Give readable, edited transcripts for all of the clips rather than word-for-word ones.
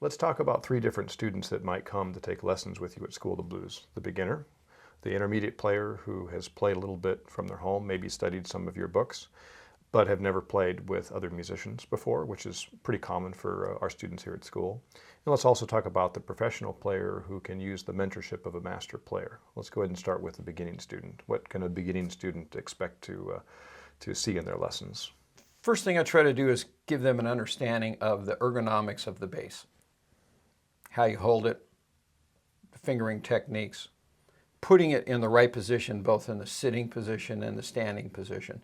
Let's talk about three different students that might come to take lessons with you at School of the Blues. The beginner, the intermediate player who has played a little bit from their home, maybe studied some of your books, but have never played with other musicians before, which is pretty common for our students here at school. And let's also talk about the professional player who can use the mentorship of a master player. Let's go ahead and start with the beginning student. What can a beginning student expect to see in their lessons? First thing I try to do is give them an understanding of the ergonomics of the bass. How you hold it, the fingering techniques, putting it in the right position, both in the sitting position and the standing position.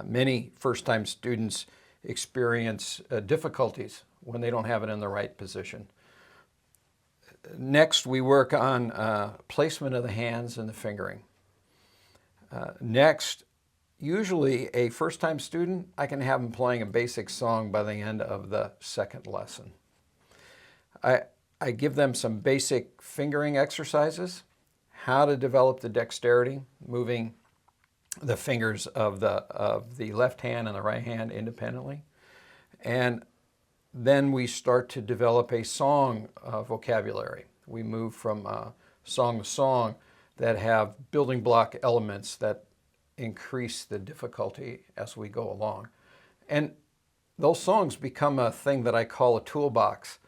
Many first-time students experience difficulties when they don't have it in the right position. Next, we work on placement of the hands and the fingering. Next, usually a first-time student, I can have them playing a basic song by the end of the second lesson. I give them some basic fingering exercises, how to develop the dexterity, moving the fingers of the left hand and the right hand independently. And then we start to develop a song vocabulary. We move from song to song that have building block elements that increase the difficulty as we go along. And those songs become a thing that I call a toolbox.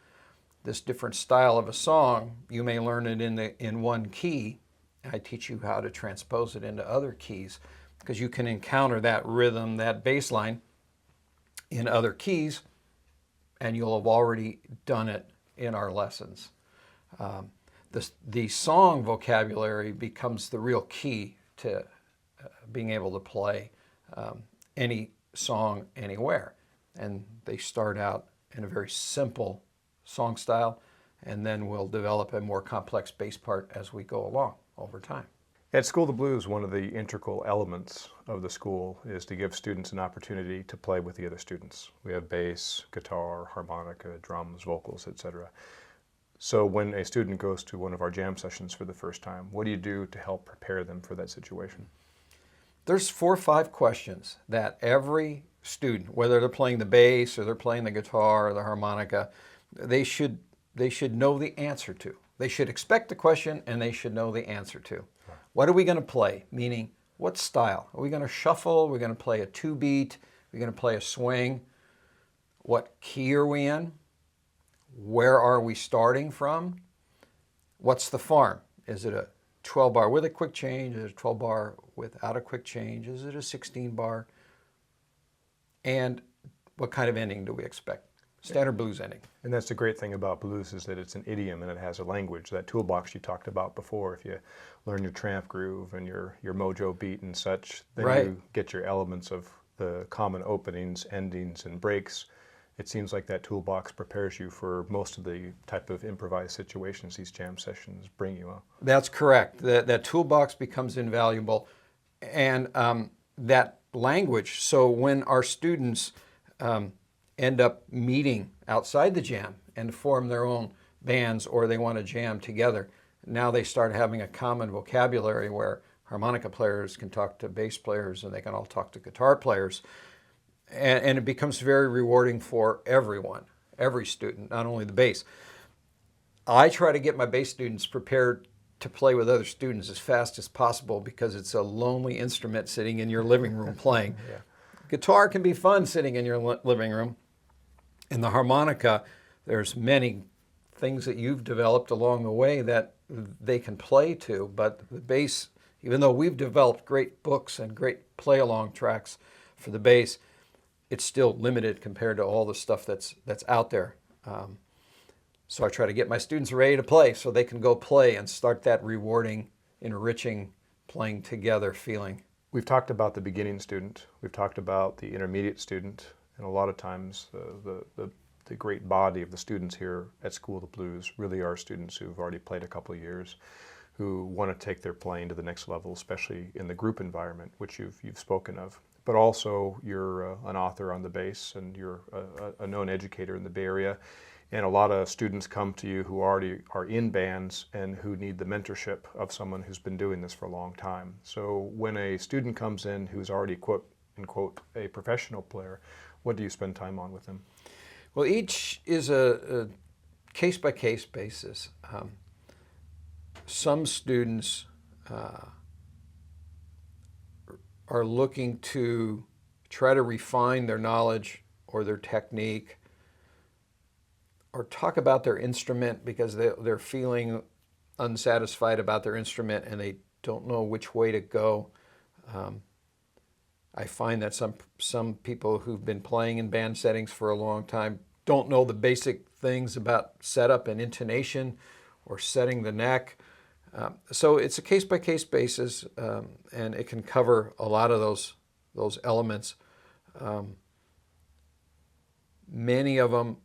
This different style of a song, you may learn it in one key. I teach you how to transpose it into other keys because you can encounter that rhythm, that bass line in other keys, and you'll have already done it in our lessons. The song vocabulary becomes the real key to being able to play any song anywhere. And they start out in a very simple song style, and then we'll develop a more complex bass part as we go along over time. At School of the Blues, one of the integral elements of the school is to give students an opportunity to play with the other students. We have bass, guitar, harmonica, drums, vocals, etc. So when a student goes to one of our jam sessions for the first time, what do you do to help prepare them for that situation? There's 4 or 5 questions that every student, whether they're playing the bass or they're playing the guitar or the harmonica, they should know the answer to. They should expect the question and they should know the answer to. Right. What are we going to play? Meaning, what style? Are we going to shuffle? Are we going to play a 2-beat? Are we going to play a swing? What key are we in? Where are we starting from? What's the farm? Is it a 12 bar with a quick change? Is it a 12 bar without a quick change? Is it a 16 bar? And what kind of ending do we expect? Standard blues ending. And that's the great thing about blues is that it's an idiom and it has a language. That toolbox you talked about before, if you learn your tramp groove and your mojo beat and such, then right. You get your elements of the common openings, endings, and breaks. It seems like that toolbox prepares you for most of the type of improvised situations these jam sessions bring you up. That's correct. That toolbox becomes invaluable. And that language, so when our students end up meeting outside the jam and form their own bands or they want to jam together, now they start having a common vocabulary where harmonica players can talk to bass players and they can all talk to guitar players. And it becomes very rewarding for everyone, every student, not only the bass. I try to get my bass students prepared to play with other students as fast as possible because it's a lonely instrument sitting in your living room playing. Yeah. Guitar can be fun sitting in your living room. In the harmonica, there's many things that you've developed along the way that they can play to, but the bass, even though we've developed great books and great play-along tracks for the bass, it's still limited compared to all the stuff that's out there. So I try to get my students ready to play so they can go play and start that rewarding, enriching, playing together feeling. We've talked about the beginning student, we've talked about the intermediate student, and a lot of times the great body of the students here at School of the Blues really are students who've already played a couple of years, who want to take their playing to the next level, especially in the group environment, which you've spoken of. But also you're an author on the bass and you're a known educator in the Bay Area. And a lot of students come to you who already are in bands and who need the mentorship of someone who's been doing this for a long time. So when a student comes in who's already, quote unquote, a professional player, what do you spend time on with them? Well, each is a case-by-case basis. Some students are looking to try to refine their knowledge or their technique, or talk about their instrument because they're feeling unsatisfied about their instrument and they don't know which way to go. I find that some people who've been playing in band settings for a long time don't know the basic things about setup and intonation or setting the neck. So it's a case-by-case basis, and it can cover a lot of those elements. Many of them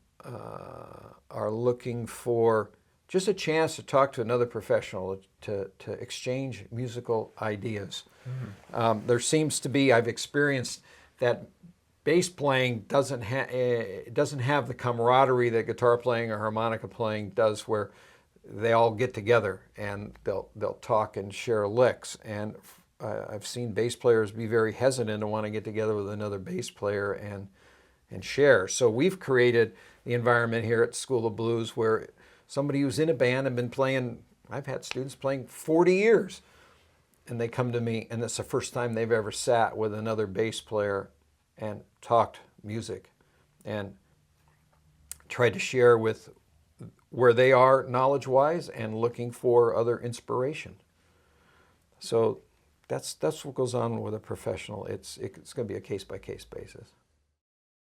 are looking for just a chance to talk to another professional, to exchange musical ideas. Mm-hmm. There seems to be, I've experienced that bass playing doesn't have the camaraderie that guitar playing or harmonica playing does, where they all get together and they'll talk and share licks. And I've seen bass players be very hesitant to want to get together with another bass player and share. So we've created the environment here at School of Blues where somebody who's in a band and been playing, I've had students playing 40 years, and they come to me and it's the first time they've ever sat with another bass player and talked music and tried to share with where they are knowledge-wise and looking for other inspiration. So that's what goes on with a professional. It's going to be a case-by-case basis.